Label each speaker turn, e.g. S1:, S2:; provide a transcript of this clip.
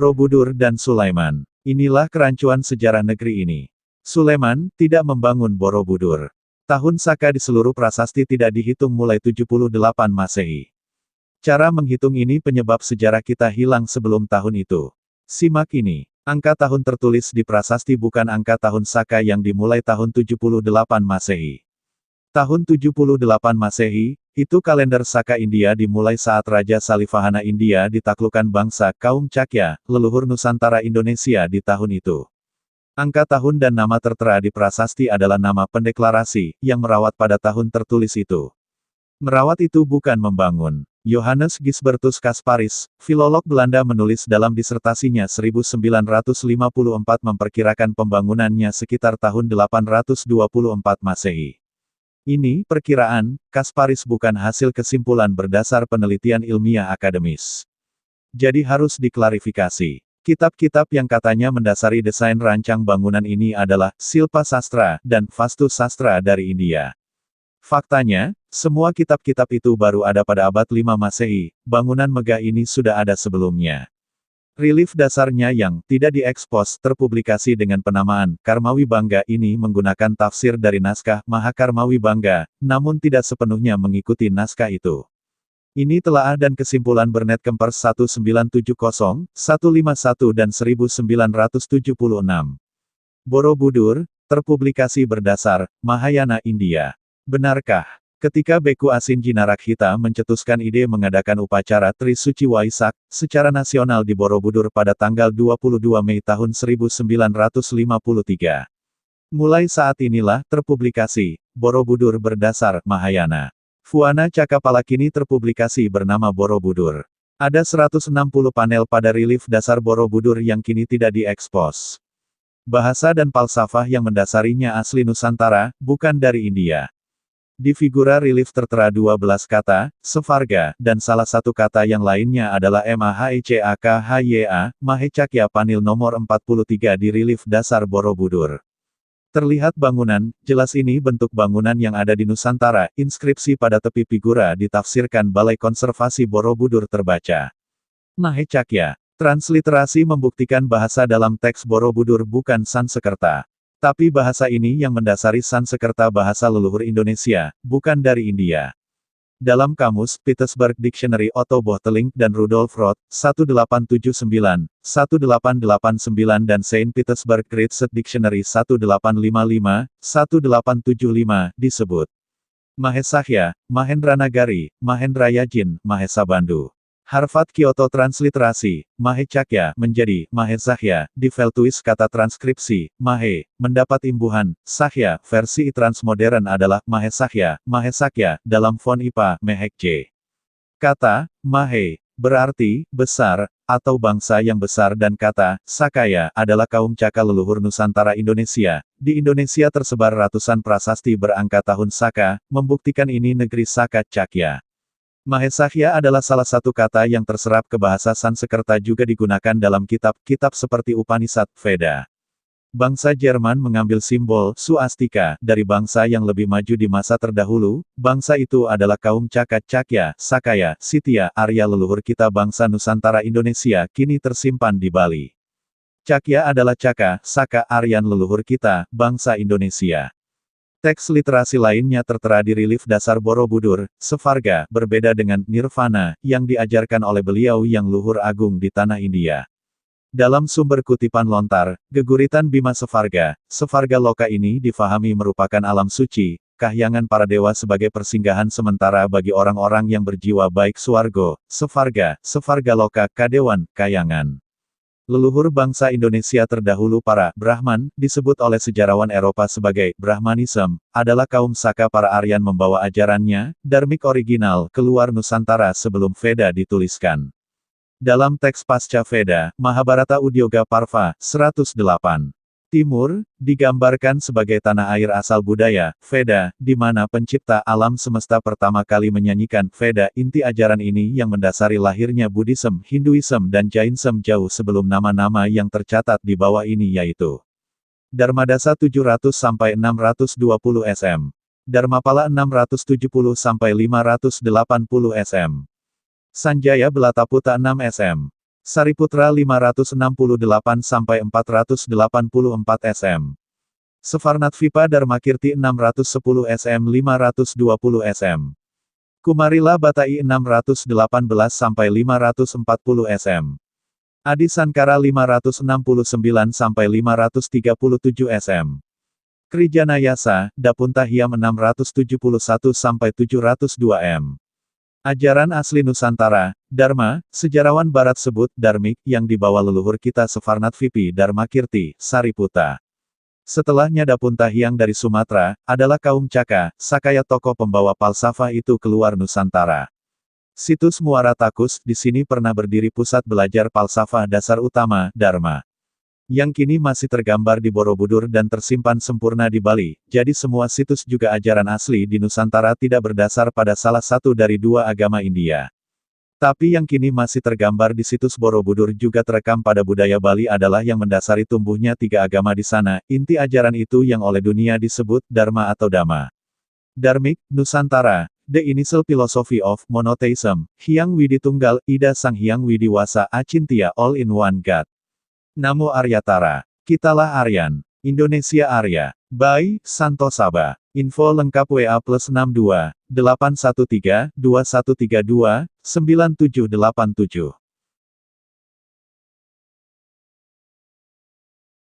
S1: Borobudur dan Sulaiman. Inilah kerancuan sejarah negeri ini. Sulaiman tidak membangun Borobudur. Tahun Saka di seluruh prasasti tidak dihitung mulai 78 Masehi. Cara menghitung ini penyebab sejarah kita hilang sebelum tahun itu. Simak ini. Angka tahun tertulis di prasasti bukan angka tahun Saka yang dimulai tahun 78 Masehi. Tahun 78 Masehi, itu kalender Saka India dimulai saat Raja Salivahana India ditaklukkan bangsa kaum Chakya, leluhur Nusantara Indonesia di tahun itu. Angka tahun dan nama tertera di prasasti adalah nama pendeklarasi, yang merawat pada tahun tertulis itu. Merawat itu bukan membangun. Johannes Gisbertus Kasparis, filolog Belanda menulis dalam disertasinya 1954 memperkirakan pembangunannya sekitar tahun 824 Masehi. Ini perkiraan, Kasparis bukan hasil kesimpulan berdasar penelitian ilmiah akademis. Jadi harus diklarifikasi. Kitab-kitab yang katanya mendasari desain rancang bangunan ini adalah Silpa Sastra dan Vastu Sastra dari India. Faktanya, semua kitab-kitab itu baru ada pada abad 5 Masehi, bangunan megah ini sudah ada sebelumnya. Relief dasarnya yang tidak diekspos terpublikasi dengan penamaan Karmawi Bangga ini menggunakan tafsir dari naskah Mahakarmawi Bangga, namun tidak sepenuhnya mengikuti naskah itu. Ini telaah dan kesimpulan Bernet Kempers 1970, 151 dan 1976. Borobudur, terpublikasi berdasar Mahayana India. Benarkah? Ketika Beku Asinji Narakhita mencetuskan ide mengadakan upacara Trisuci Waisak, secara nasional di Borobudur pada tanggal 22 Mei tahun 1953. Mulai saat inilah terpublikasi, Borobudur berdasar Mahayana. Fuana Cakapala kini terpublikasi bernama Borobudur. Ada 160 panel pada relief dasar Borobudur yang kini tidak diekspos. Bahasa dan falsafah yang mendasarinya asli Nusantara, bukan dari India. Di figura relief tertera 12 kata, Sevarga, dan salah satu kata yang lainnya adalah Mahecakya, Mahecakya panel nomor 43 di relief dasar Borobudur. Terlihat bangunan, jelas ini bentuk bangunan yang ada di Nusantara, inskripsi pada tepi figura ditafsirkan Balai Konservasi Borobudur terbaca. Mahecakya. Transliterasi membuktikan bahasa dalam teks Borobudur bukan Sansekerta. Tapi bahasa ini yang mendasari Sansekerta bahasa leluhur Indonesia, bukan dari India. Dalam kamus, Petersburg Dictionary Otto Bohteling dan Rudolf Roth, 1879, 1889 dan Saint Petersburg Great Set Dictionary 1855, 1875, disebut Mahesakya, Mahendranagari, Mahendrayajin, Mahesabandu. Harvard Kyoto Transliterasi, Mahecakya, menjadi Mahesakya, di Veltuis kata transkripsi, Mahe, mendapat imbuhan, Sakya, versi transmodern adalah Mahesakya, Mahesakya, dalam font IPA, Mehekj. Kata, Mahe, berarti, besar, atau bangsa yang besar dan kata, Sakaya, adalah kaum Caka leluhur Nusantara Indonesia. Di Indonesia tersebar ratusan prasasti berangka tahun Saka, membuktikan ini negeri Saka Cakya. Mahesakya adalah salah satu kata yang terserap ke bahasa Sansekerta juga digunakan dalam kitab-kitab seperti Upanishad, Veda. Bangsa Jerman mengambil simbol suastika dari bangsa yang lebih maju di masa terdahulu, bangsa itu adalah kaum Caka Cakya, Sakaya, Sitya, Arya leluhur kita bangsa Nusantara Indonesia kini tersimpan di Bali. Cakya adalah Caka, Saka, Aryan leluhur kita, bangsa Indonesia. Teks literasi lainnya tertera di relief dasar Borobudur, Sevarga, berbeda dengan Nirvana, yang diajarkan oleh beliau yang luhur agung di tanah India. Dalam sumber kutipan lontar, geguritan Bima Sevarga, Sevarga Loka ini difahami merupakan alam suci, kahyangan para dewa sebagai persinggahan sementara bagi orang-orang yang berjiwa baik Swargo, Sevarga, Sevarga Loka, Kadewan, Kayangan. Leluhur bangsa Indonesia terdahulu para Brahman, disebut oleh sejarawan Eropa sebagai Brahmanism, adalah kaum Saka para Aryan membawa ajarannya, Dharmik original, keluar Nusantara sebelum Veda dituliskan. Dalam teks pasca Veda, Mahabharata Udyoga Parva, 108. Timur, digambarkan sebagai tanah air asal budaya, Veda, di mana pencipta alam semesta pertama kali menyanyikan Veda. Inti ajaran ini yang mendasari lahirnya Buddhism, Hinduism dan Jainism jauh sebelum nama-nama yang tercatat di bawah ini yaitu Dharmadasa 700-620 sm, Dharmapala 670-580 sm, Sanjaya Belataputa 6 sm, Sariputra 568–484 sm. Sefarnat Vipa Dharmakirti 610 sm 520 sm. Kumarila Batai 618–540 sm. Adi Sankara 569–537 sm. Krijanayasa, Dapuntahiam 671–702 m. Ajaran asli Nusantara, Dharma, sejarawan Barat sebut Dharmik yang dibawa leluhur kita Sefarnat Vipi Dharmakirti, Sariputta. Setelahnya Dapuntahiang dari Sumatera, adalah kaum Caka, Sakaya tokoh pembawa falsafah itu keluar Nusantara. Situs Muara Takus, di sini pernah berdiri pusat belajar falsafah dasar utama, Dharma. Yang kini masih tergambar di Borobudur dan tersimpan sempurna di Bali, jadi semua situs juga ajaran asli di Nusantara tidak berdasar pada salah satu dari dua agama India. Tapi yang kini masih tergambar di situs Borobudur juga terekam pada budaya Bali adalah yang mendasari tumbuhnya tiga agama di sana, inti ajaran itu yang oleh dunia disebut Dharma atau Dhamma. Dharmik, Nusantara, the initial philosophy of monotheism, Hyang Widi Tunggal, Ida Sang Hyang Widi Wasa Acintya all in one God. Namo Aryatara. Kitalah Aryan. Indonesia Arya. By Santo Saba. Info lengkap WA +62 813 2132 9787.